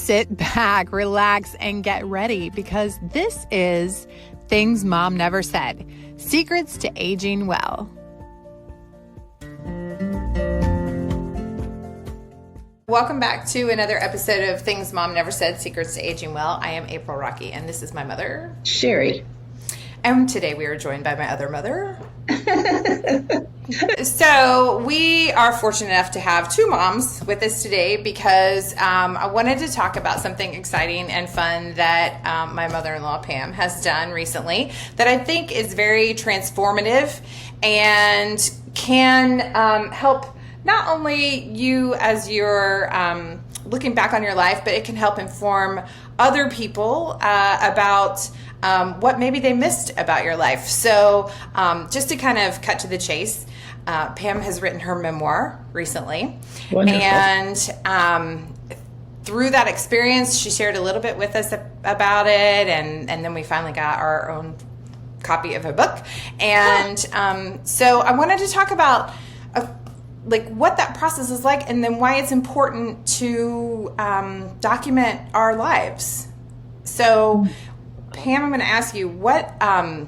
sit back, relax, and get ready because this is Things Mom Never Said, Secrets to Aging Well. Welcome back to another episode of Things Mom Never Said, Secrets to Aging Well. I am Pam Raque, and this is my mother, Sherry. And today we are joined by my other mother. So we are fortunate enough to have two moms with us today because I wanted to talk about something exciting and fun that my mother-in-law Pam has done recently that I think is very transformative and can help not only you as you're looking back on your life, but it can help inform other people about what maybe they missed about your life. So just to kind of cut to the chase, Pam has written her memoir recently. Wonderful. And through that experience, she shared a little bit with us about it, and then we finally got our own copy of a book. And so I wanted to talk about like what that process is like, and then why it's important to document our lives. So Pam, I'm going to ask you, what kind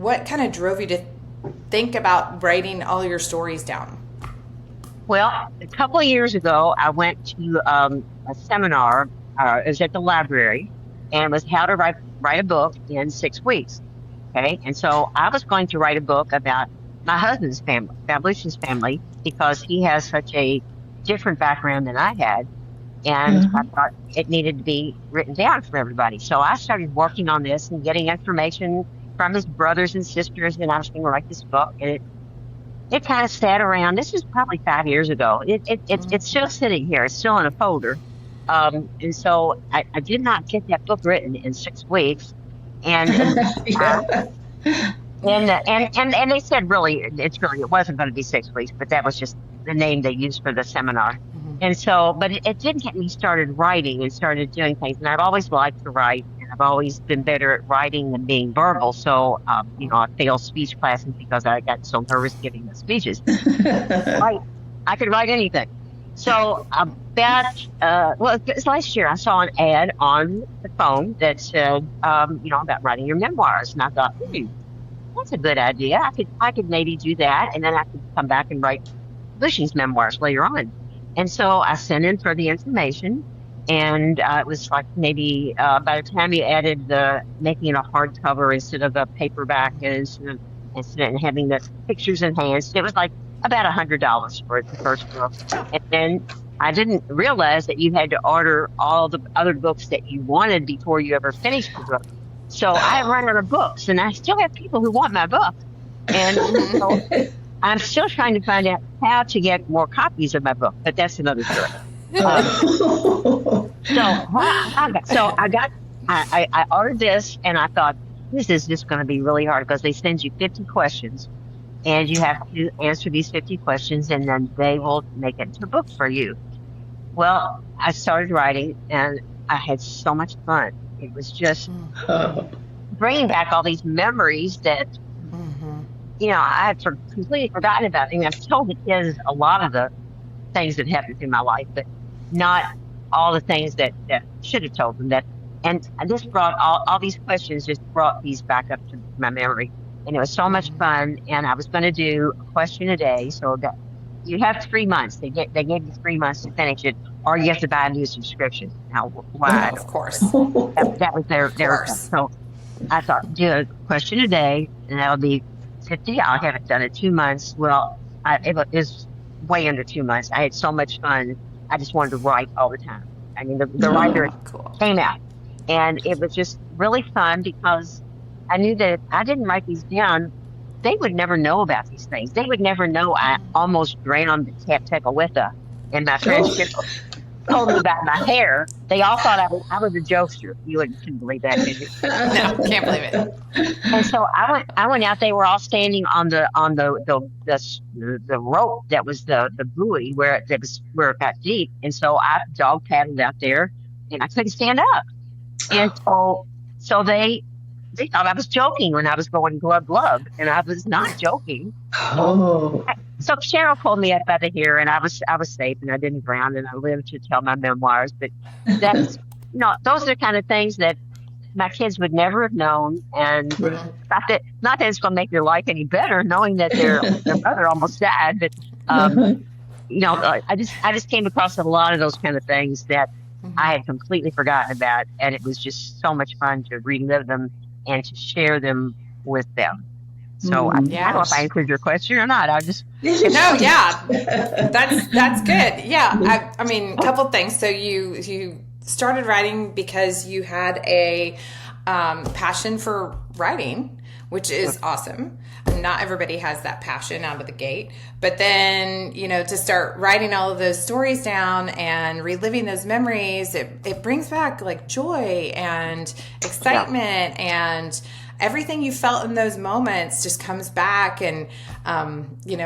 of drove you to think about writing all your stories down? Well, a couple of years ago, I went to a seminar. It was at the library, and it was how to write a book in 6 weeks. Okay, and so I was going to write a book about my husband's family, Lucian's family, because he has such a different background than I had. And I thought it needed to be written down for everybody. So I started working on this and getting information from his brothers and sisters, and I was going to write this book. And it kind of sat around. This is probably 5 years ago. It's still sitting here. It's still in a folder. And so I did not get that book written in 6 weeks. And and they said it wasn't going to be 6 weeks, but that was just the name they used for the seminar. And so, but it did get me started writing and started doing things. And I've always liked to write, and I've always been better at writing than being verbal. So, I failed speech classes because I got so nervous giving the speeches. I could write anything. So last year I saw an ad on the phone that said, about writing your memoirs. And I thought, that's a good idea. I could maybe do that. And then I could come back and write Lucian's memoirs later on. And so I sent in for the information, and it was like maybe by the time you added making it a hardcover instead of a paperback, instead of having the pictures enhanced, it was like about $100 for the first book. And then I didn't realize that you had to order all the other books that you wanted before you ever finished the book. So I run out of books, and I still have people who want my book. And so I'm still trying to find out how to get more copies of my book, but that's another story. I ordered this, and I thought, this is just going to be really hard because they send you 50 questions, and you have to answer these 50 questions, and then they will make it into a book for you. Well, I started writing, and I had so much fun. It was just bringing back all these memories that I had completely forgotten about. I mean, I've told the kids a lot of the things that happened in my life, but not all the things that should have told them. And this brought all these questions, just brought these back up to my memory. And it was so much fun. And I was going to do a question a day. So that you have 3 months. They gave you 3 months to finish it, or you have to buy a new subscription. Now, why? Of course. That was their so I thought, do a question a day, and that'll be 50. I'll have it done in 2 months. Well, it was way under 2 months. I had so much fun. I just wanted to write all the time. I mean, the writer came out, and it was just really fun because I knew that if I didn't write these down, they would never know about these things. They would never know I almost drowned the Taptecawitha in my transcript. Told me about my hair. They all thought I was a jokester. You couldn't believe that, did you? No, can't believe it. And so I went out. They were all standing on the rope that was the buoy where it got deep. And so I dog paddled out there, and I couldn't stand up. And so they they thought I was joking when I was going glub glub, and I was not joking. Oh, So Cheryl pulled me up out of here, and I was safe, and I didn't drown, and I lived to tell my memoirs. But that's those are the kind of things that my kids would never have known, and right. not that it's going to make their life any better, knowing that their brother almost died, but I just came across a lot of those kind of things that I had completely forgotten about, and it was just so much fun to relive them and to share them with them. So I don't know if I answered your question or not. I just no, yeah, that's good. Yeah, I mean, a couple things. So you started writing because you had a passion for writing, which is awesome. Not everybody has that passion out of the gate, but then, to start writing all of those stories down and reliving those memories, it brings back like joy and excitement, and everything you felt in those moments just comes back. And,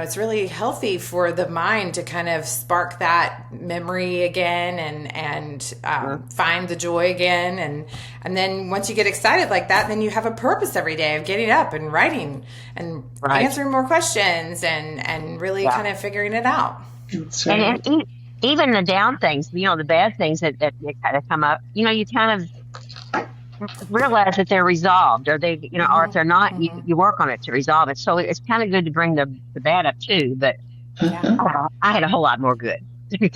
it's really healthy for the mind to kind of spark that memory again and find the joy again. And then once you get excited like that, then you have a purpose every day of getting up and writing and answering more questions and really kind of figuring it out. That's right. and even the down things, the bad things that kind of come up, you kind of realize that they're resolved, or they, or if they're not, you work on it to resolve it. So it's kind of good to bring the bad up too. But I had a whole lot more good. Well,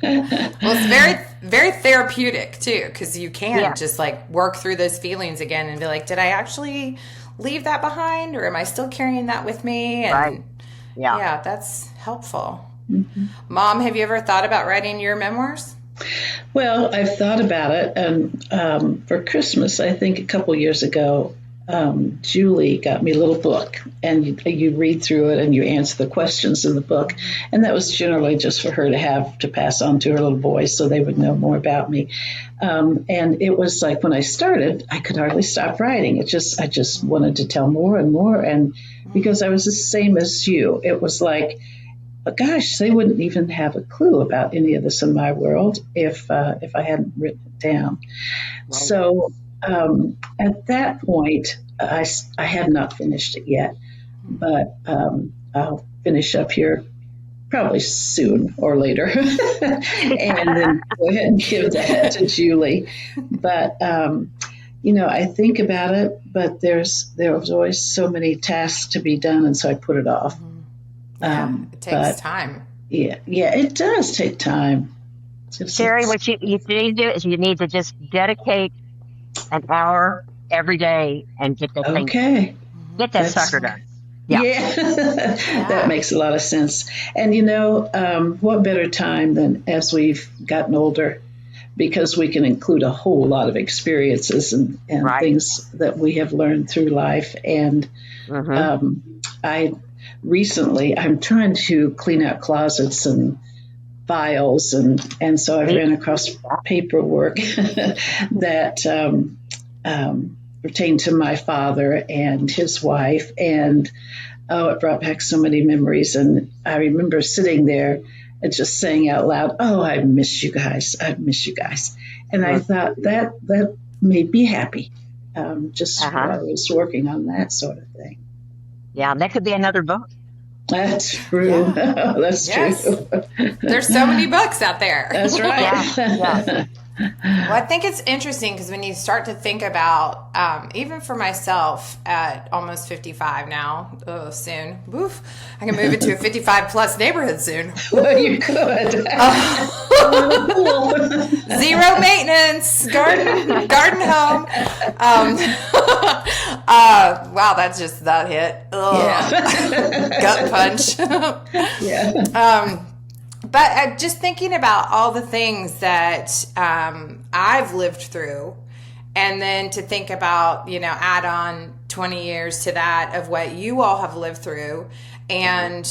it's very, very therapeutic too, because you can just like work through those feelings again and be like, did I actually leave that behind, or am I still carrying that with me? And yeah, that's helpful. Mm-hmm. Mom, have you ever thought about writing your memoirs? Well, I've thought about it, and for Christmas, I think a couple years ago, Julie got me a little book, and you read through it and you answer the questions in the book, and that was generally just for her to have to pass on to her little boys so they would know more about me. And it was like when I started, I could hardly stop writing. I just wanted to tell more and more, and because I was the same as you, it was like, gosh, they wouldn't even have a clue about any of this in my world if I hadn't written it down. Right. So at that point, I had not finished it yet, but I'll finish up here probably soon or later, and then go ahead and give that to Julie. But I think about it, but there was always so many tasks to be done, and so I put it off. It takes time. Yeah, it does take time. Sherry, what you need to do is you need to just dedicate an hour every day and get that thing. Okay. Get that sucker done. Yeah. That makes a lot of sense. And what better time than as we've gotten older, because we can include a whole lot of experiences and things that we have learned through life. And I'm trying to clean out closets and files, and so I ran across paperwork that pertained to my father and his wife, and it brought back so many memories. And I remember sitting there and just saying out loud, "Oh, I miss you guys. I miss you guys." And I thought that made me happy, just while I was working on that sort of thing. Yeah, that could be another book. That's true. Yeah. That's true. There's so many books out there. That's right. Yeah. Well, I think it's interesting because when you start to think about, even for myself at almost 55 now, soon, woof, I can move into a 55 plus neighborhood soon. Well, you could. Zero maintenance, garden home. Wow, that hit. Gut punch. Yeah. But just thinking about all the things that I've lived through, and then to think about, add on 20 years to that of what you all have lived through, and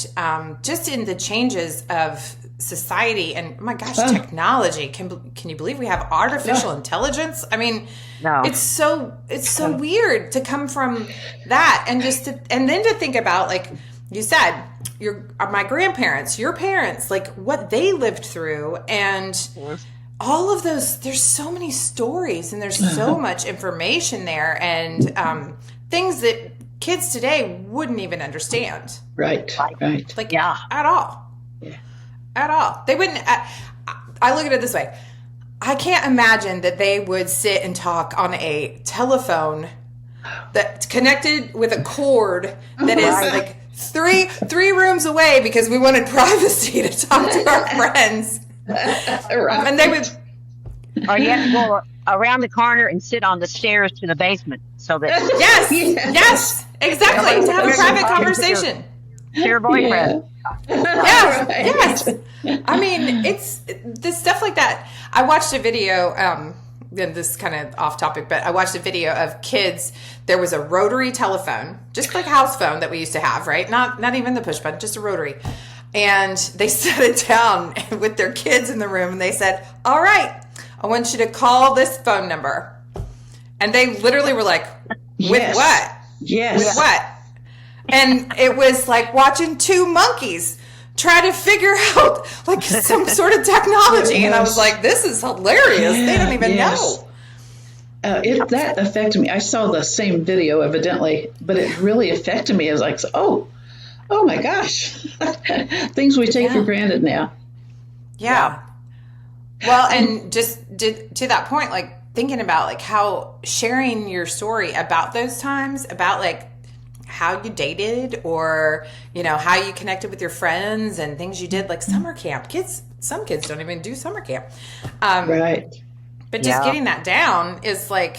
just in the changes of society and, oh my gosh, technology. Can you believe we have artificial intelligence? I mean, it's so weird to come from that, and then to think about, like you said, my grandparents, your parents, like what they lived through, and all of those, there's so many stories and there's so much information there, and things that kids today wouldn't even understand. Right. Like, at all. Yeah. At all. They wouldn't. I look at it this way. I can't imagine that they would sit and talk on a telephone that's connected with a cord that is like three rooms away because we wanted privacy to talk to our friends. Right. And they would. Or you have to go around the corner and sit on the stairs to the basement so that Yes, exactly. To have a private conversation. To your boyfriend. Yes. I mean, it's this stuff like that. I watched a video, then this is kind of off topic, but I watched a video of kids. There was a rotary telephone, just like a house phone that we used to have, right? Not even the push button, just a rotary. And they set it down with their kids in the room, and they said, all right, I want you to call this phone number. And they literally were like, with what? Yes. With what? And it was like watching two monkeys try to figure out like some sort of technology. And I was like, this is hilarious. They don't even know. That affected me. I saw the same video evidently, but it really affected me. I was like, oh my gosh. Things we take for granted now. Yeah. Well, and just to that point, like thinking about like how sharing your story about those times, about like how you dated or, you know, how you connected with your friends and things you did like summer camp. Some kids don't even do summer camp. Right. But just getting that down is like,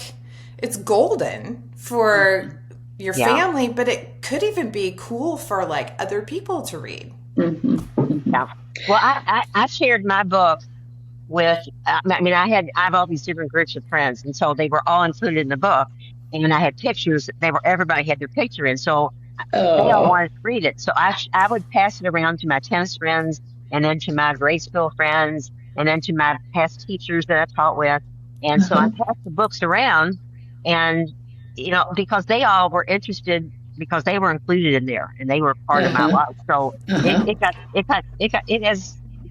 it's golden for your family, but it could even be cool for like other people to read. Yeah. Well, I shared my book with, I have all these different groups of friends, and so they were all included in the book. And I had pictures. Everybody had their picture in, so they all wanted to read it. So I would pass it around to my tennis friends, and then to my grade school friends, and then to my past teachers that I taught with. And so I passed the books around, and you know, because they all were interested, because they were included in there, and they were part of my life. So it's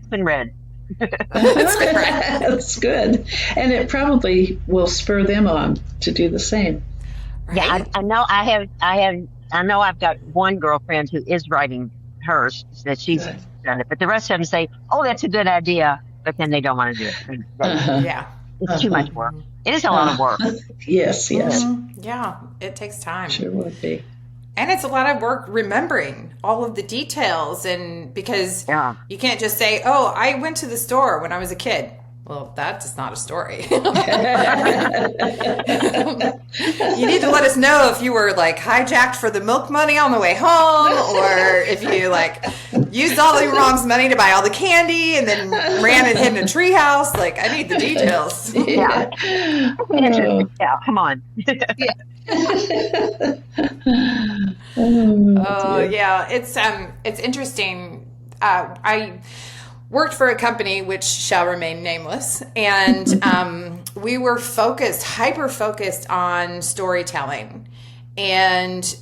been read. That's good, and it probably will spur them on to do the same. Right? Yeah, I know. I know I've got one girlfriend who is writing hers, that she's done it, but the rest of them say, "Oh, that's a good idea," but then they don't want to do it. Yeah, it's too much work. It is a lot of work. Yes. Yeah, it takes time. Sure would be. And it's a lot of work remembering all of the details, and because you can't just say, oh, I went to the store when I was a kid. Well, that's not a story. You need to let us know if you were like hijacked for the milk money on the way home, or if you like used all your mom's money to buy all the candy and then ran and hid in a treehouse. Like, I need the details. Yeah, come on. It's interesting. I worked for a company which shall remain nameless, and we were hyper focused on storytelling, and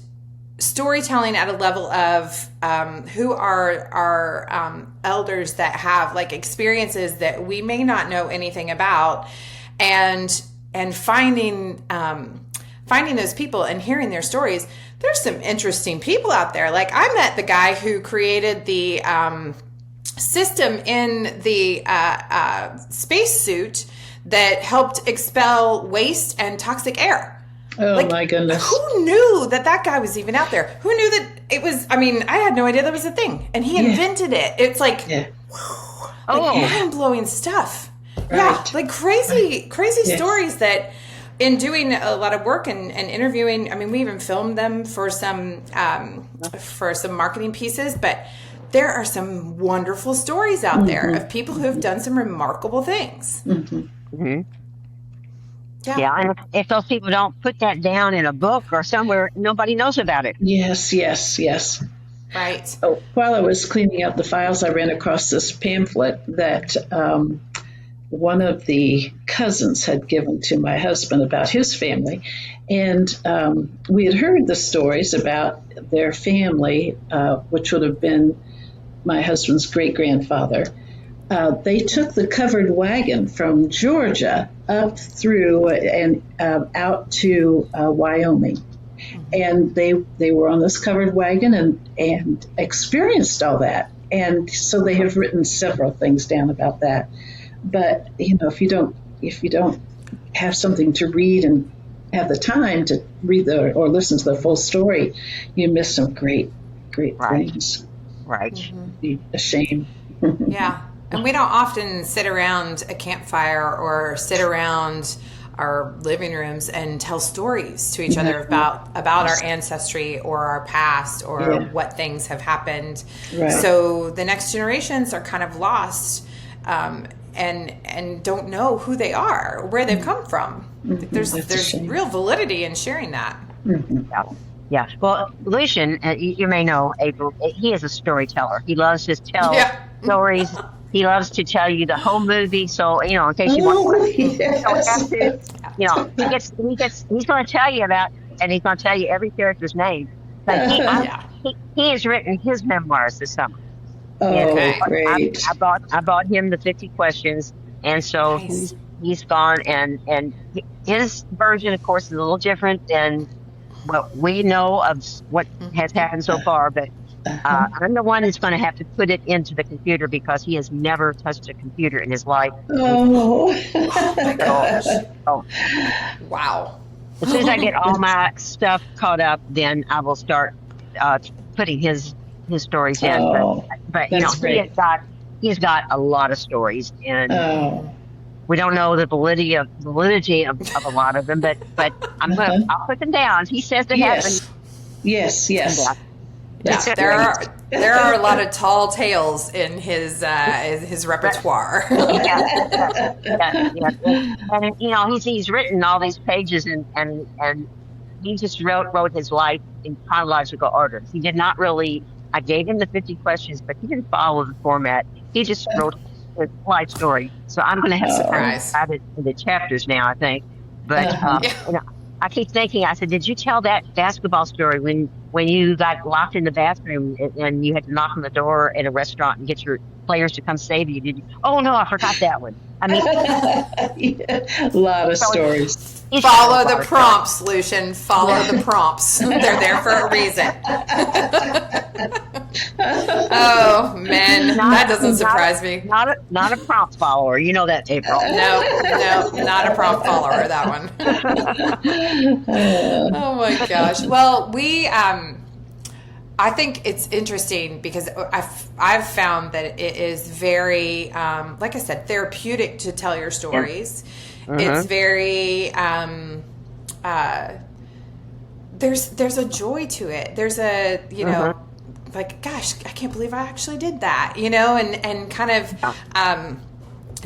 storytelling at a level of who are our elders that have like experiences that we may not know anything about, and finding those people and hearing their stories. There's some interesting people out there. Like, I met the guy who created the system in the spacesuit that helped expel waste and toxic air. Oh, like, my goodness. Who knew that guy was even out there? Who knew that it was, I had no idea that was a thing. And he invented it. It's like, mind-blowing stuff. Right. Yeah, like crazy stories that in doing a lot of work and interviewing, we even filmed them for some marketing pieces, but there are some wonderful stories out there of people who have done some remarkable things. Yeah, and if those people don't put that down in a book or somewhere, nobody knows about it. Yes. Right. Oh, while I was cleaning up the files, I ran across this pamphlet that one of the cousins had given to my husband about his family. And we had heard the stories about their family, which would have been my husband's great-grandfather. they took the covered wagon from Georgia up through and out to Wyoming. And they were on this covered wagon and experienced all that. And so they have written several things down about that. But if you don't have something to read and have the time to read or listen to the full story, you miss some great things. Right. It'd be a shame. Yeah. And we don't often sit around a campfire or sit around our living rooms and tell stories to each other about our ancestry or our past or what things have happened. Right. So the next generations are kind of lost and don't know who they are, where they've come from. There's real validity in sharing that. Yeah. Well, Lucian, you may know April. He is a storyteller. He loves to tell stories. He loves to tell you the whole movie. So, in case you want to, you don't have to. He's going to tell you about, and he's going to tell you every character's name. But he has written his memoirs this summer. Oh, great! I bought him the 50 questions, and so he's gone, and his version, of course, is a little different than what we know of what has happened so far, but I'm the one that's going to have to put it into the computer because he has never touched a computer in his life. Oh my gosh. Wow. As soon as I get all my stuff caught up, then I will start putting his stories in. But he's got a lot of stories, and we don't know the validity of a lot of them, but I'll put them down. He says they happen. Yes. Yeah, there are a lot of tall tales in his repertoire. And he's written all these pages and he just wrote his life in chronological order. He did not really. I gave him the 50 questions, but he didn't follow the format. He just wrote his life story. So I'm going to have to add it to the chapters now, I think. But I keep thinking, I said, did you tell that basketball story when you got locked in the bathroom and you had to knock on the door at a restaurant and get your players to come save you? Did you? Oh, no, I forgot that one. I mean, a lot of stories. Follow the prompts, Lucian. Follow the prompts. They're there for a reason. Oh, man. That doesn't surprise me. Not a prompt follower. You know that, April. No, not a prompt follower, that one. Oh, my gosh. Well, I think it's interesting because I've found that it is very, like I said, therapeutic to tell your stories. It's very, there's a joy to it. There's a, like, gosh, I can't believe I actually did that, and kind of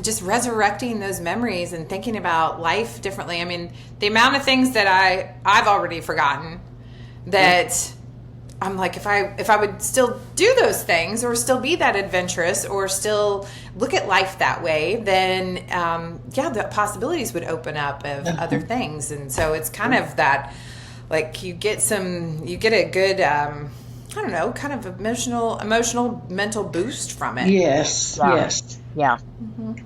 just resurrecting those memories and thinking about life differently. I mean, the amount of things that I've already forgotten that I'm like, if I would still do those things or still be that adventurous or still look at life that way, then, the possibilities would open up of other things. And so it's kind of that, like you get a good, I don't know, kind of emotional mental boost from it. Yes. Yeah.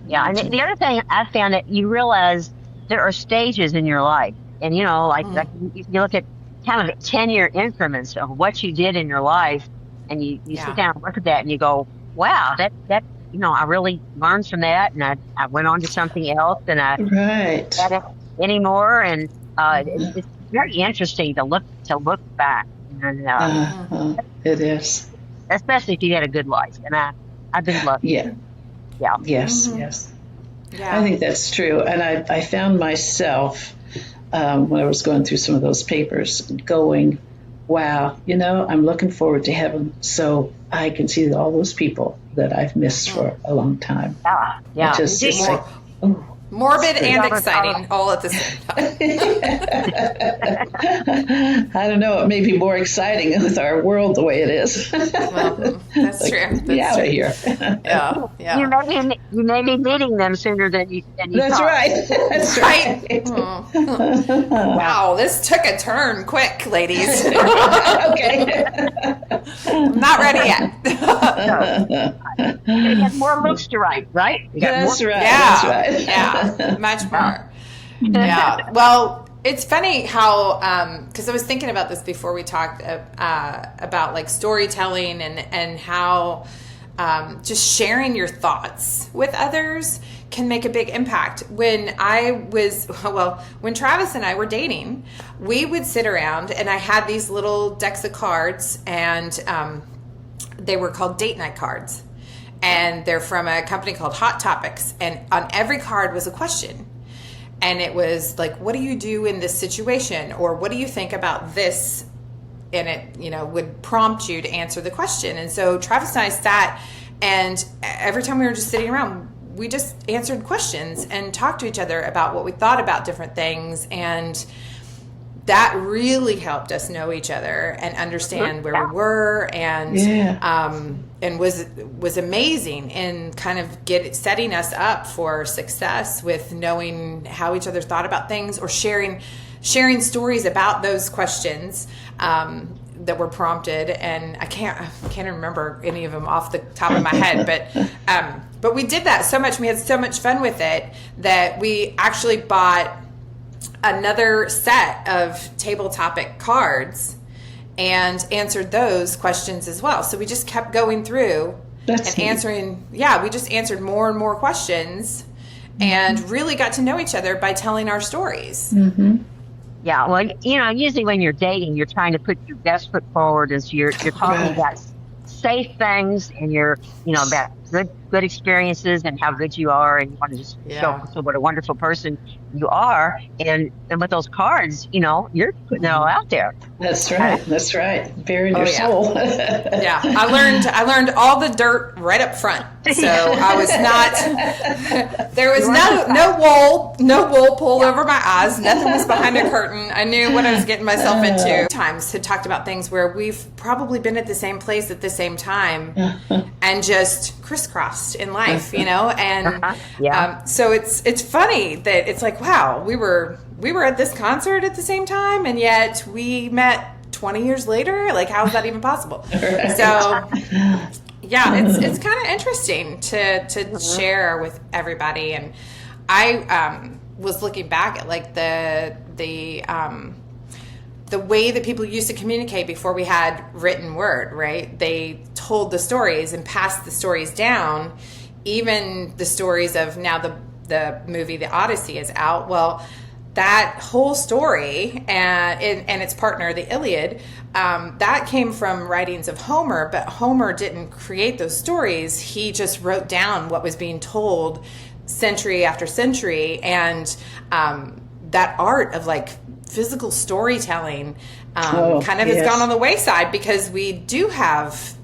Yeah. And the other thing I found that you realize there are stages in your life. And, like you look at kind of 10-year increments of what you did in your life, and you sit down and look at that and you go, wow, that I really learned from that, and I went on to something else, and I right had it anymore, and it's very interesting to look back, and it is, especially if you had a good life, and I've been lucky. Yes. I think that's true, and I found myself when I was going through some of those papers going, wow, I'm looking forward to heaven so I can see all those people that I've missed for a long time. Yeah. Just like, morbid and exciting all at the same time. I don't know. It may be more exciting with our world the way it is. Well, that's true. me out of here. Yeah, yeah. You may be meeting them sooner than you That's thought. right. That's right. Oh. Wow, this took a turn quick, ladies. Okay. I'm not ready yet. You have more looks to write, right? You got That's more- right. Yeah, That's right. yeah, much more. Yeah. Well, it's funny how, because I was thinking about this before we talked about like storytelling and how just sharing your thoughts with others can make a big impact. When Travis and I were dating, we would sit around and I had these little decks of cards, and they were called date night cards. And they're from a company called Hot Topics. And on every card was a question. And it was like, what do you do in this situation? Or what do you think about this? And it, would prompt you to answer the question. And so Travis and I sat, and every time we were just sitting around, we just answered questions and talked to each other about what we thought about different things. And that really helped us know each other and understand where we were, and and was amazing in kind of setting us up for success with knowing how each other thought about things, or sharing stories about those questions that were prompted. And I can't remember any of them off the top of my head, but we did that so much. We had so much fun with it that we actually bought another set of table topic cards and answered those questions as well. So we just kept going through answering. Yeah, we just answered more and more questions, and really got to know each other by telling our stories. Mm-hmm. Yeah, well, usually when you're dating, you're trying to put your best foot forward, as you're talking about safe things, and you're about good experiences and how good you are, and you want to just show what a wonderful person you are. And with those cards, you're putting it all out there. That's right. That's right. Bearing your soul. Yeah, I learned all the dirt right up front. So I was not. There was no wool pulled over my eyes. Nothing was behind a curtain. I knew what I was getting myself into. Times had talked about things where we've probably been at the same place at the same time, and just crisscrossed in life, And so it's funny that it's like, wow, we were at this concert at the same time, and yet we met 20 years later. Like, how is that even possible? Right. So yeah, it's kind of interesting to share with everybody. And I was looking back at like the way that people used to communicate before we had written word, right? They told the stories and passed the stories down. Even the stories of now the movie The Odyssey is out. Well, that whole story and its partner, the Iliad, that came from writings of Homer, but Homer didn't create those stories. He just wrote down what was being told century after century. And that art of like physical storytelling kind of has gone on the wayside, because we do have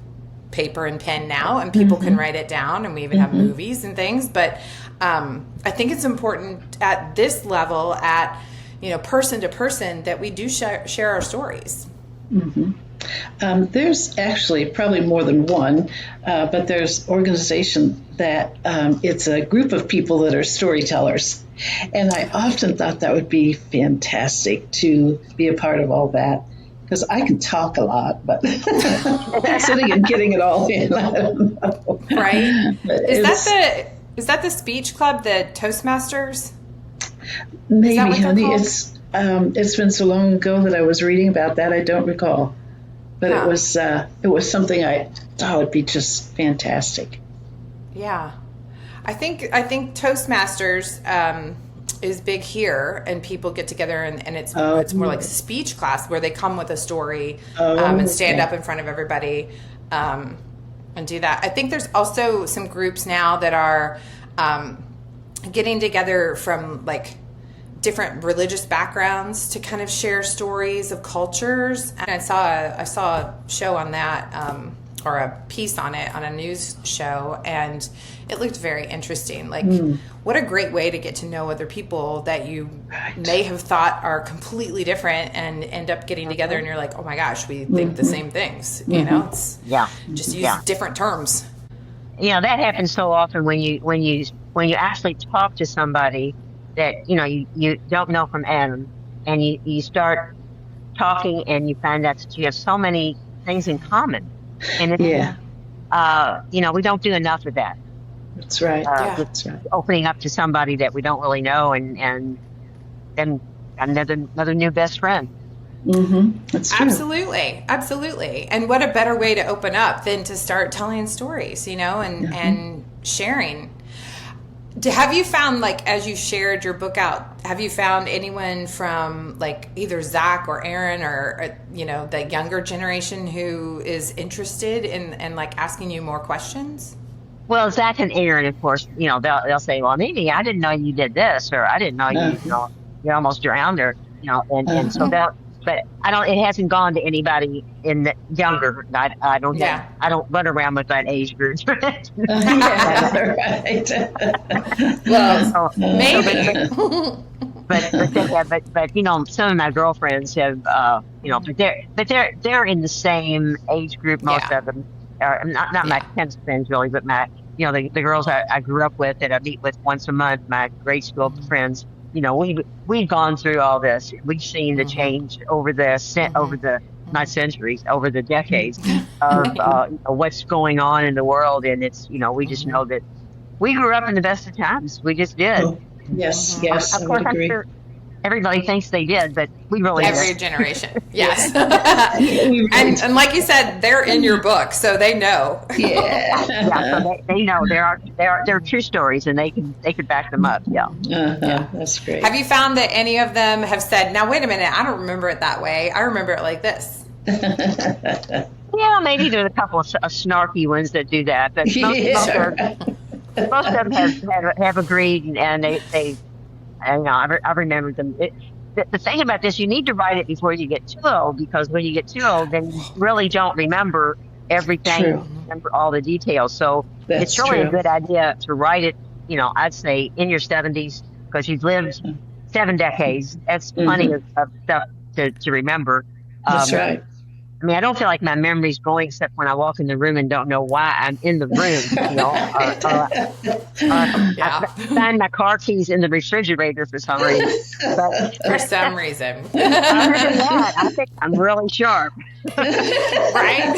paper and pen now, and people can write it down, and we even have movies and things. But I think it's important at this level, at person to person, that we do share our stories. There's actually probably more than one, but there's organization that it's a group of people that are storytellers. And I often thought that would be fantastic to be a part of all that, because I can talk a lot, but sitting and getting it all in, I don't know. Right? Is that the speech club, the Toastmasters? Maybe, honey. It's been so long ago that I was reading about that. I don't recall, but it was something I thought would be just fantastic. Yeah, I think Toastmasters is big here, and people get together, and it's more like speech class, where they come with a story and stand up in front of everybody and do that. I think there's also some groups now that are getting together from like different religious backgrounds to kind of share stories of cultures. And I saw a show on that, or a piece on it on a news show, and it looked very interesting. Like, what a great way to get to know other people that you may have thought are completely different, and end up getting together, and you're like, oh my gosh, we think the same things. It's just use different terms. that happens so often when you actually talk to somebody that you don't know from Adam, and you start talking and you find out that you have so many things in common, and it's Yeah, we don't do enough of that. that's right. Yeah. Just That's right. opening up to somebody that we don't really know, and then another new best friend. That's true. Absolutely, absolutely. And what a better way to open up than to start telling stories, and sharing. Have you found, like, as you shared your book out, have you found anyone from, like, either Zach or Aaron or the younger generation who is interested in like asking you more questions? Well, Zach and Aaron, of course, they'll say, "Well, Mimi, I didn't know you did this," or "I didn't know Uh-huh. you almost drowned," or and so Uh-huh. that. But I don't. It hasn't gone to anybody in the younger. I don't have. Yeah. I don't run around with that age group. Yeah, right. Well, So, maybe. but some of my girlfriends have they're in the same age group. Most Yeah. of them are not my tennis friends really, but my the girls I grew up with that I meet with once a month. My grade school friends. We've gone through all this. We've seen the change over the not centuries, over the decades of what's going on in the world, and it's we just know that we grew up in the best of times. We just did. Oh, yes, yes, Of I course, would I'm agree. sure everybody thinks they did, but we really Every did. generation. Yes. We really and like you said, they're in your book, so they know. Yeah. Yeah, so they know there are true stories, and they could back them up. Yeah. That's great. Have you found that any of them have said, now wait a minute, I don't remember it that way. I remember it like this. Yeah, maybe there's a couple of snarky ones that do that, but most of them have agreed, and I've remembered them. The thing about this, you need to write it before you get too old, because when you get too old, then you really don't remember everything, True. remember all the details. So That's it's really a true. good idea to write it, I'd say in your 70s, because you've lived 7 decades. That's plenty of stuff to remember. That's right. I mean, I don't feel like my memory's going except when I walk in the room and don't know why I'm in the room. Yeah. I find my car keys in the refrigerator for some reason. But For some reason. other than that, I think I'm really sharp. Right?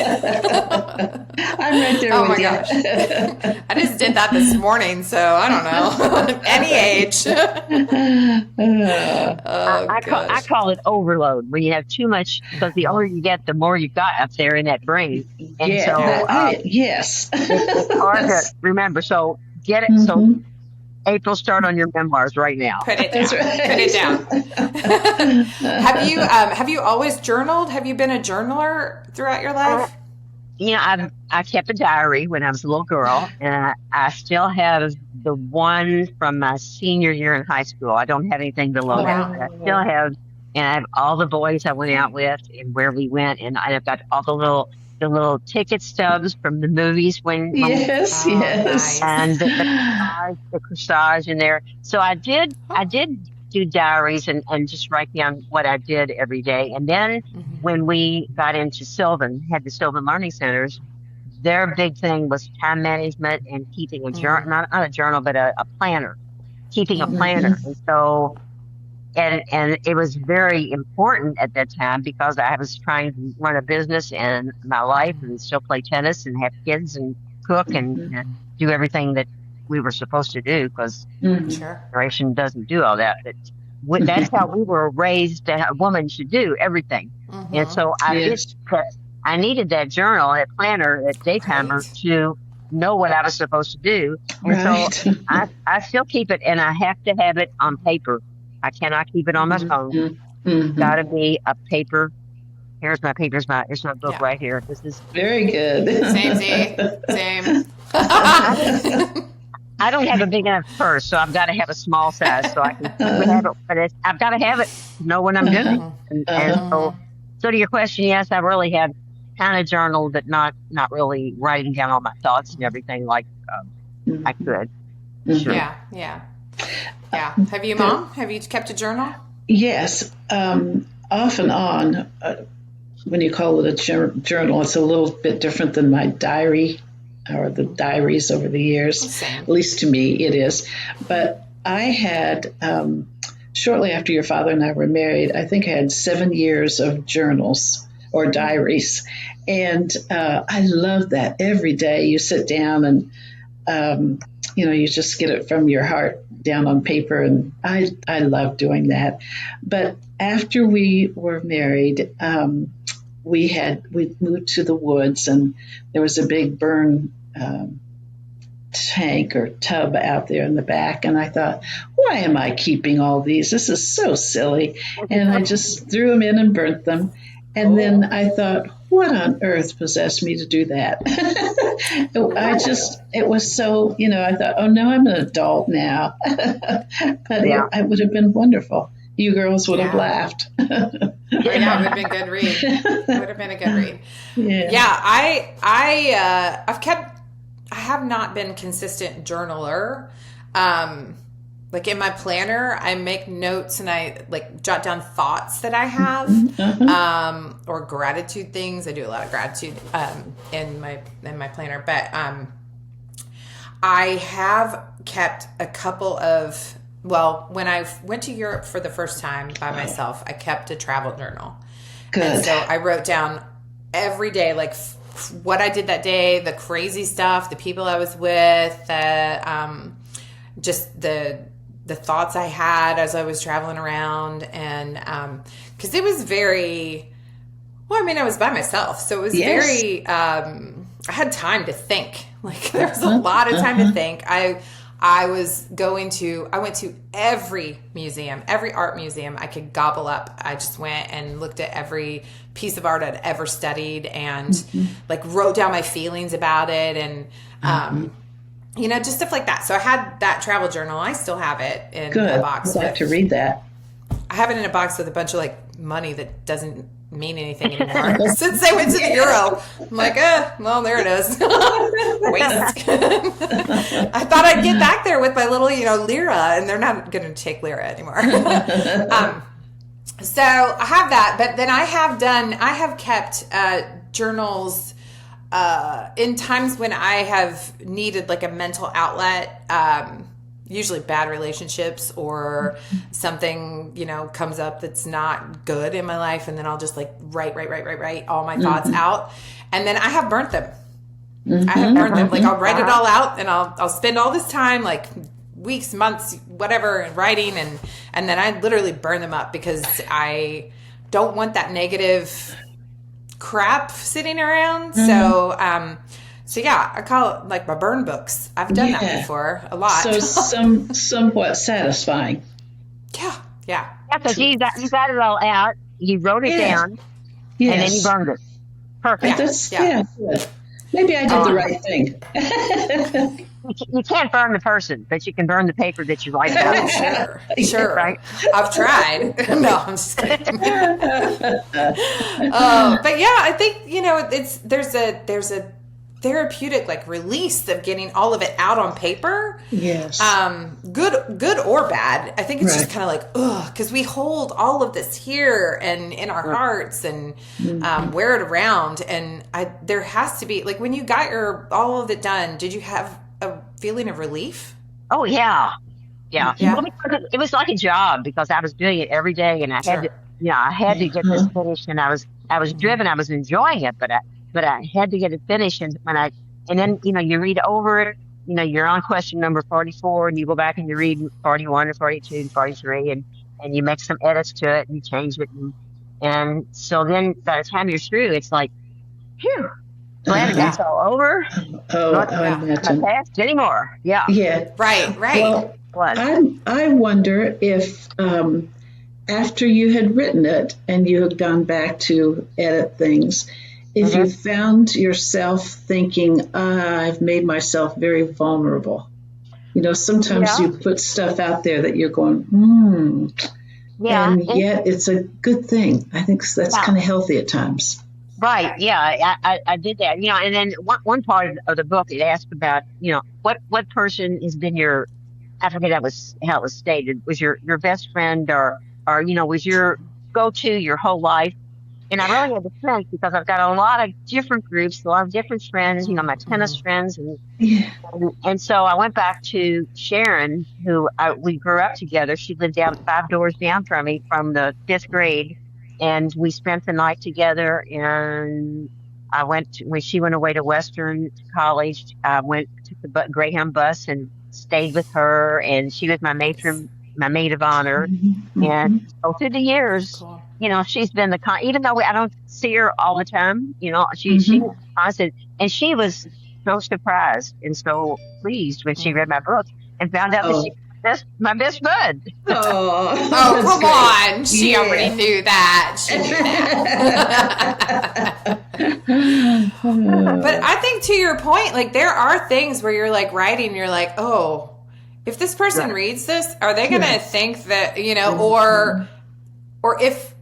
I'm right there Oh with my you. gosh. I just did that this morning, so I don't know. Any age. Oh, I gosh. call it overload when you have too much, because the older you get, the more you've got up there in that brain. And Yes. it's hard to remember. So get it. So April, start on your memoirs right now. Put it down. That's right. Put it down. Have you always journaled? Have you been a journaler throughout your life? I kept a diary when I was a little girl, and I still have the one from my senior year in high school. I don't have anything below that. But I still have, and I have all the boys I went out with and where we went, and I've got all the little ticket stubs from the movies when Yes, Oh, yes. nice. and the corsage in there. So I did do diaries and just write down what I did every day. And then when we got into Sylvan, had the Sylvan Learning Centers, their big thing was time management and keeping a journal, not a journal, but a planner, keeping a planner. And so, and it was very important at that time, because I was trying to run a business in my life and still play tennis and have kids and cook and do everything that we were supposed to do, because Sure. generation doesn't do all that. But that's how we were raised, that a woman should do everything. And so I needed that journal, that planner, that daytimer to know what I was supposed to do. And so I still keep it, and I have to have it on paper. I cannot keep it on my phone. It's got to be a paper. Here's my paper. Here's my book right here. This is very good. Same, Z. Same. I don't have a big enough purse, so I've got to have a small size so I can have it. But I've got to have it to know what I'm doing. And so to your question, yes, I really have kind of journaled, but not really writing down all my thoughts and everything like I could. Sure. Yeah. Have you, Mom? Have you kept a journal? Yes, off and on. When you call it a journal, it's a little bit different than my diary. or the diaries over the years. Same. At least to me, it is. But I had, shortly after your father and I were married, I think I had 7 years of journals or diaries. And I love that. Every day you sit down and, you just get it from your heart down on paper. And I love doing that. But after we were married, we moved to the woods, and there was a big burn tank or tub out there in the back. And I thought, why am I keeping all these? This is so silly. And I just threw them in and burnt them. And then I thought, what on earth possessed me to do that? It was so, I thought, oh no, I'm an adult now. But it would have been wonderful. You girls would have laughed. It would have been a good read. It would have been a good read. Yeah. I have not been consistent journaler. Like in my planner, I make notes and I jot down thoughts that I have, or gratitude things. I do a lot of gratitude in my planner, but I have kept a couple of. Well, when I went to Europe for the first time by myself, I kept a travel journal. Good. And so I wrote down every day, what I did that day, the crazy stuff, the people I was with, just the thoughts I had as I was traveling around. And because it was very, I was by myself. So it was very, I had time to think. There was a lot of time to think. I went to every museum, every art museum I could gobble up. I just went and looked at every piece of art I'd ever studied and wrote down my feelings about it and, just stuff like that. So I had that travel journal. I still have it in a box. I'd like to read that. I have it in a box with a bunch of money that doesn't mean anything anymore. Since I went to the Euro, I'm like, well, there it is. Waste. I thought I'd get back there with my little, lira, and they're not going to take lira anymore. So I have that, but then I have kept journals in times when I have needed a mental outlet, usually bad relationships or something, comes up that's not good in my life. And then I'll just write all my thoughts out. And then I have burnt them. I have burnt them. I'll write it all out and I'll spend all this time, weeks, months, whatever, writing. And then I literally burn them up because I don't want that negative crap sitting around. So yeah, I call it my burn books. I've done that before a lot. So somewhat satisfying. Yeah. Yeah, because you got it all out. You wrote it down, and then you burned it. Perfect. Good. Maybe I did the right thing. You can't burn the person, but you can burn the paper that you write about. Sure. Right? I've tried. No, I'm just kidding. But yeah, I think there's a therapeutic release of getting all of it out on paper. Yes. Good or bad. I think it's just kind of because we hold all of this here and in our hearts and wear it around. And there has to be when you got all of it done, did you have a feeling of relief? Oh yeah. Well, it was like a job because I was doing it every day and I had to get this finished and I was driven. I was enjoying it, but I had to get it finished. And then you read over it, you're on question number 44 and you go back and you read 41 and 42 and 43 and you make some edits to it and you change it. And so then by the time you're through, it's phew, glad it's all over. Not past anymore. Yeah. Yeah. Right. Well, I wonder if after you had written it and you had gone back to edit things, if you found yourself thinking, I've made myself very vulnerable. Sometimes you put stuff out there that you're going, and yet it's a good thing. I think that's kind of healthy at times. Right. Yeah, I did that. And then one part of the book, it asked about, what person has been your, I forget how it was stated, was your best friend or was your go-to your whole life. And I really had to think because I've got a lot of different groups, a lot of different friends, my tennis friends. Yeah. And so I went back to Sharon, we grew up together. She lived down 5 doors down from me from the 5th grade. And we spent the night together. And when she went away to Western college, I took the Greyhound bus and stayed with her. And she was my maid of honor. Mm-hmm. And so through the years, Cool. she's been even though I don't see her all the time, she was constant. And she was so surprised and so pleased when she read my book and found out that she was my best bud. Oh, come on. She already knew that. She knew that. But I think to your point, like there are things where you're like writing, you're like, oh, if this person reads this, are they going to think that, or if,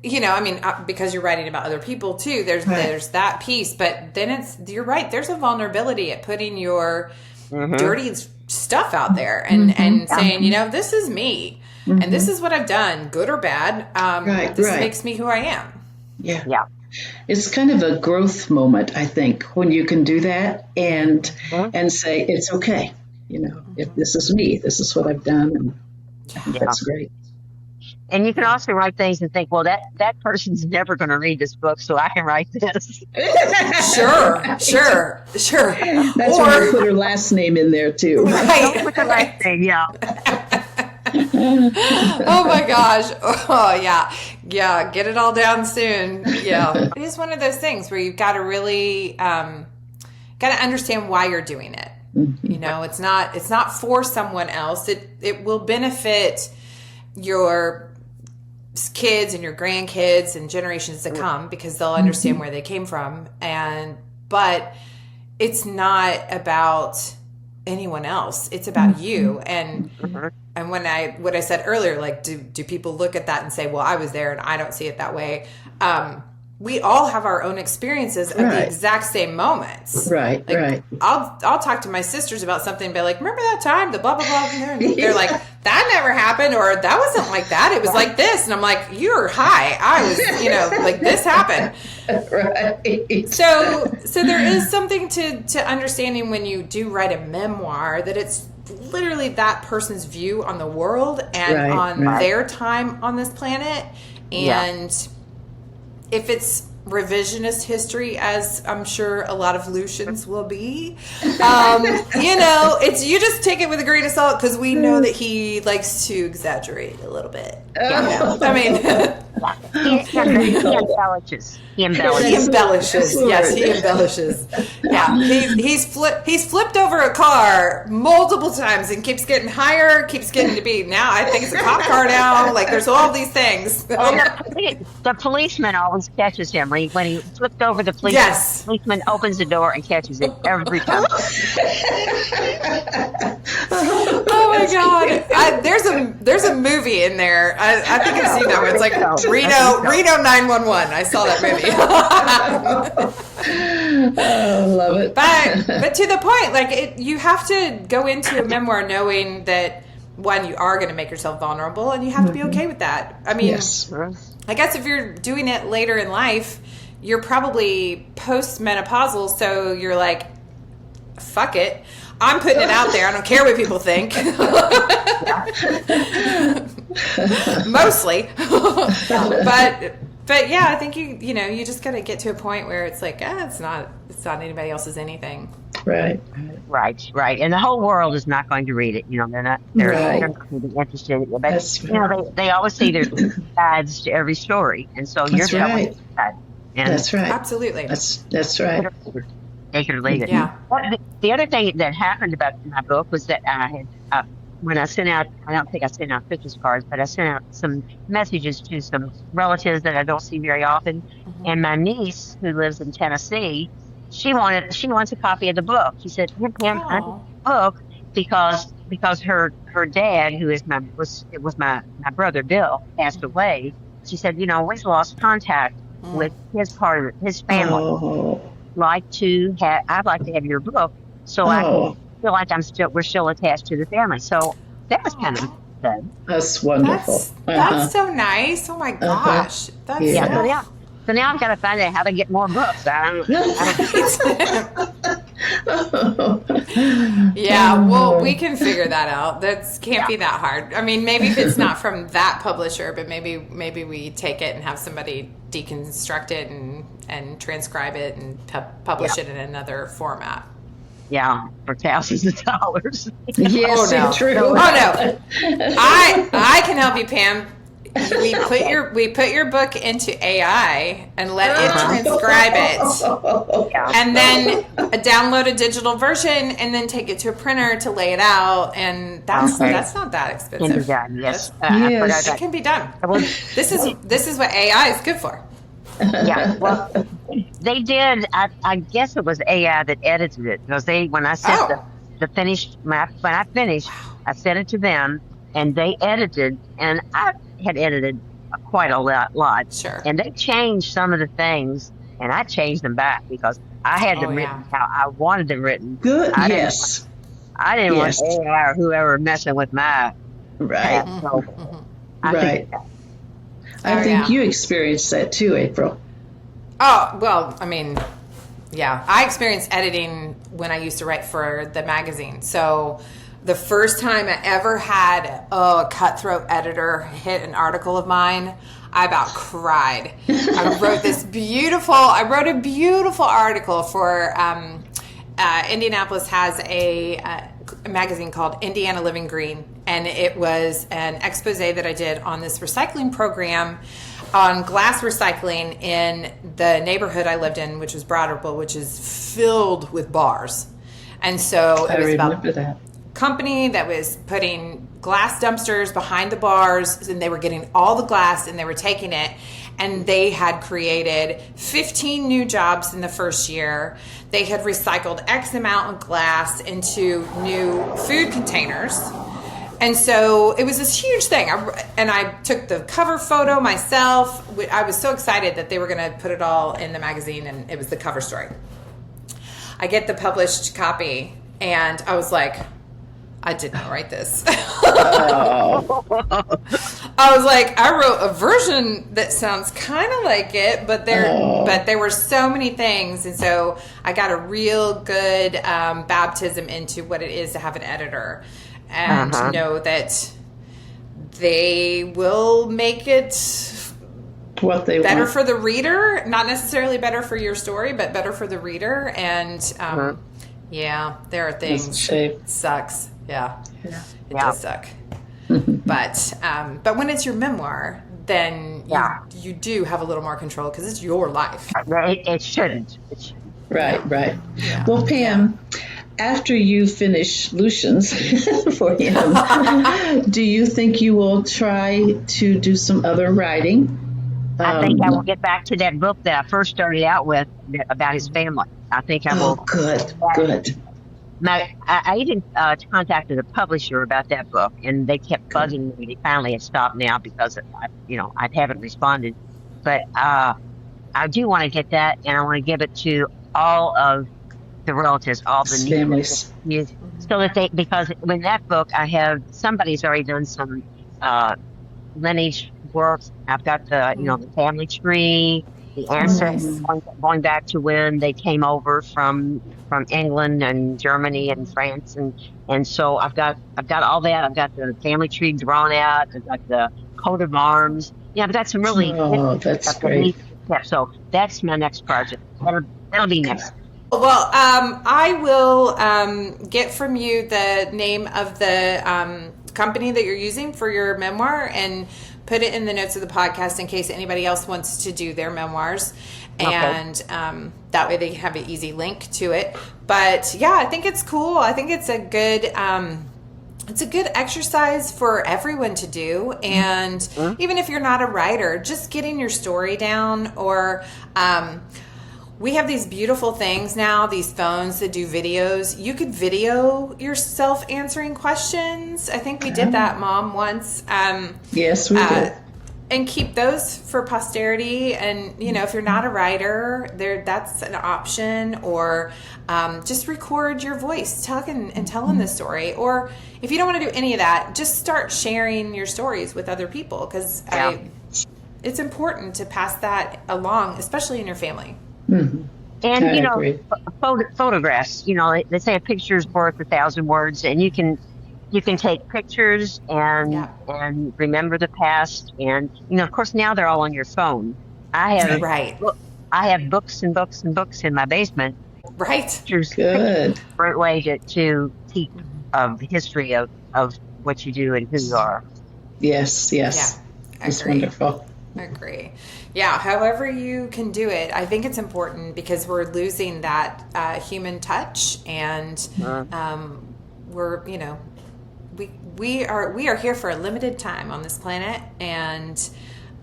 because you're writing about other people too, there's that piece, but then you're right. There's a vulnerability at putting your dirty stuff out there and saying, this is me and this is what I've done, good or bad. This makes me who I am. Yeah. Yeah. It's kind of a growth moment, I think, when you can do that and say, it's okay. If this is me, this is what I've done. And I think that's great. And you can also write things and think, well, that person's never going to read this book, so I can write this. Sure. That's why I put her last name in there, too. Right. Don't put the last name, yeah. Oh, my gosh. Oh, yeah. Yeah, get it all down soon. Yeah. It is one of those things where you've got to really got to understand why you're doing it. It's not for someone else. It will benefit your kids and your grandkids and generations to come because they'll understand where they came from. But it's not about anyone else. It's about you. And when what I said earlier, like, do people look at that and say, well, I was there and I don't see it that way. We all have our own experiences of the exact same moments. Right, right. I'll talk to my sisters about something and be like, remember that time, the blah, blah, blah. And they're like, that never happened, or that wasn't like that. It was like this. And I'm like, you're high. I was, like this happened. Right. So there is something to understanding when you do write a memoir that it's literally that person's view on the world and on their time on this planet. And if it's revisionist history, as I'm sure a lot of Lucian's will be, it's you just take it with a grain of salt because we know that he likes to exaggerate a little bit. I mean, he embellishes. He embellishes. Yes, he embellishes. Yeah, he's flipped over a car multiple times and keeps getting higher. Keeps getting to be now. I think it's a cop car now. Like there's all these things. The policeman always catches him when he flipped over the policeman. Yes. The policeman opens the door and catches it every time. Oh my God! There's a movie in there. I think I've seen that one. It's like Reno 911. I saw that movie. Love it. But to the point, like you have to go into a memoir knowing that one, you are going to make yourself vulnerable, and you have to be okay with that. I mean, I guess if you're doing it later in life, you're probably post-menopausal, so you're like, fuck it. I'm putting it out there. I don't care what people think. Mostly. But yeah, I think you just got to get to a point where it's like, it's not anybody else's anything. Right. And the whole world is not going to read it. They're not really interested in it. But they always say there's sides to every story, and so you're telling the side. That's right. Absolutely. That's right. Take it or leave it. Yeah. The other thing that happened about my book was that I had, when I sent out, I don't think I sent out Christmas cards, but I sent out some messages to some relatives that I don't see very often. Mm-hmm. And my niece, who lives in Tennessee, she wants a copy of the book. She said, Pam, I need a book because her dad, who is my brother Bill, passed away. She said, we've lost contact with his part of his family. I'd like to have your book, so I can feel like we're still attached to the family. So that was kind of good. That's wonderful. That's so nice. Oh my gosh. That's So So now I've got to find out how to get more books. Yeah, well, we can figure that out. That can't be that hard. I mean, maybe if it's not from that publisher, but maybe we take it and have somebody deconstruct it and transcribe it and publish it in another format. Yeah, for thousands of dollars. Yes, true. Oh no, I can help you, Pam. We put your book into AI and let it transcribe it, and then download a digital version, and then take it to a printer to lay it out, and that's not that expensive. Can be done, yes. Yes. It can be done. This is what AI is good for. Yeah, well, they did. I guess it was AI that edited it, because when I sent the finished, when I finished, I sent it to them, and they edited, and I had edited quite a lot. Sure. And they changed some of the things, and I changed them back because I had them written how I wanted them written. Good. I didn't want AI or whoever messing with my right. So I think you experienced that too, April. Oh, well, I mean, yeah. I experienced editing when I used to write for the magazine. So the first time I ever had a cutthroat editor hit an article of mine, I about cried. I wrote a beautiful article for Indianapolis has a magazine called Indiana Living Green, and it was an expose that I did on this recycling program on glass recycling in the neighborhood I lived in, which was Broadwell, which is filled with bars. And so it was about that company that was putting glass dumpsters behind the bars, and they were getting all the glass and they were taking it, and they had created 15 new jobs in the first year. They had recycled X amount of glass into new food containers. And so it was this huge thing. I took the cover photo myself. I was so excited that they were going to put it all in the magazine, and it was the cover story. I get the published copy, and I was like, I did not write this. I was like, I wrote a version that sounds kind of like it, but there were so many things, and so I got a real good baptism into what it is to have an editor, and know that they will make it what they better want for the reader, not necessarily better for your story, but better for the reader. And yeah, there are things. It sucks. Yeah. It does suck. But when it's your memoir, then you do have a little more control because it's your life. It shouldn't. Right. Yeah. Well, Pam, after you finish Lucian's for him, do you think you will try to do some other writing? I think I will get back to that book that I first started out with about his family. I think I will. Oh, good. I even contacted a publisher about that book, and they kept bugging me. They finally had stopped now because I haven't responded. But I do want to get that, and I want to give it to all of the relatives, all the families, so that because in that book I have somebody's already done some lineage work. I've got the family tree, the ancestors going back to when they came over from England and Germany and France, and so I've got all that. I've got the family tree drawn out. I've got the coat of arms. Yeah, I've got some really that's great. So that's my next project. That'll be next. Well, I will get from you the name of the company that you're using for your memoir and put it in the notes of the podcast in case anybody else wants to do their memoirs. And that way they have an easy link to it. But yeah, I think it's cool. I think it's a good exercise for everyone to do. And even if you're not a writer, just getting your story down, or we have these beautiful things now, these phones that do videos. You could video yourself answering questions. I think we did that, Mom, once. Yes, we did. And keep those for posterity. And, if you're not a writer, that's an option. Or just record your voice talking and telling the story. Or if you don't want to do any of that, just start sharing your stories with other people. Because it's important to pass that along, especially in your family. Mm-hmm. And, I agree. Photographs, they say a picture is worth 1,000 words, and you can take pictures and remember the past. And, of course, now they're all on your phone. I have, Right. I have books and books and books in my basement. Right. Good. Great way to keep the history of what you do and who you are. Yes. Yeah. It's wonderful. Agree. Yeah. However you can do it, I think it's important because we're losing that human touch, and we're, we are here for a limited time on this planet, and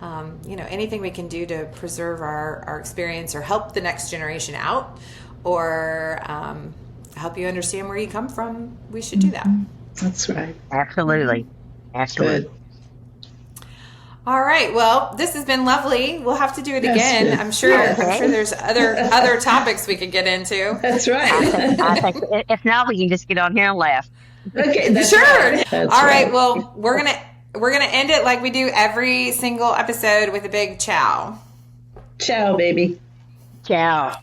anything we can do to preserve our experience or help the next generation out, or help you understand where you come from, we should do that. That's right. Absolutely. Good. All right. Well, this has been lovely. We'll have to do it again. Good. I'm sure there's other topics we could get into. That's right. I think if not, we can just get on here and laugh. Okay. That's Sure. Right. That's All right. right. Well, we're gonna end it like we do every single episode with a big ciao. Ciao, baby. Ciao.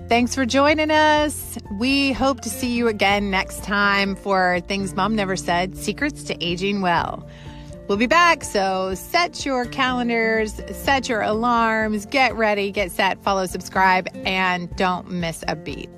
Thanks for joining us. We hope to see you again next time for Things Mom Never Said, Secrets to Aging Well. We'll be back, so set your calendars, set your alarms, get ready, get set, follow, subscribe, and don't miss a beat.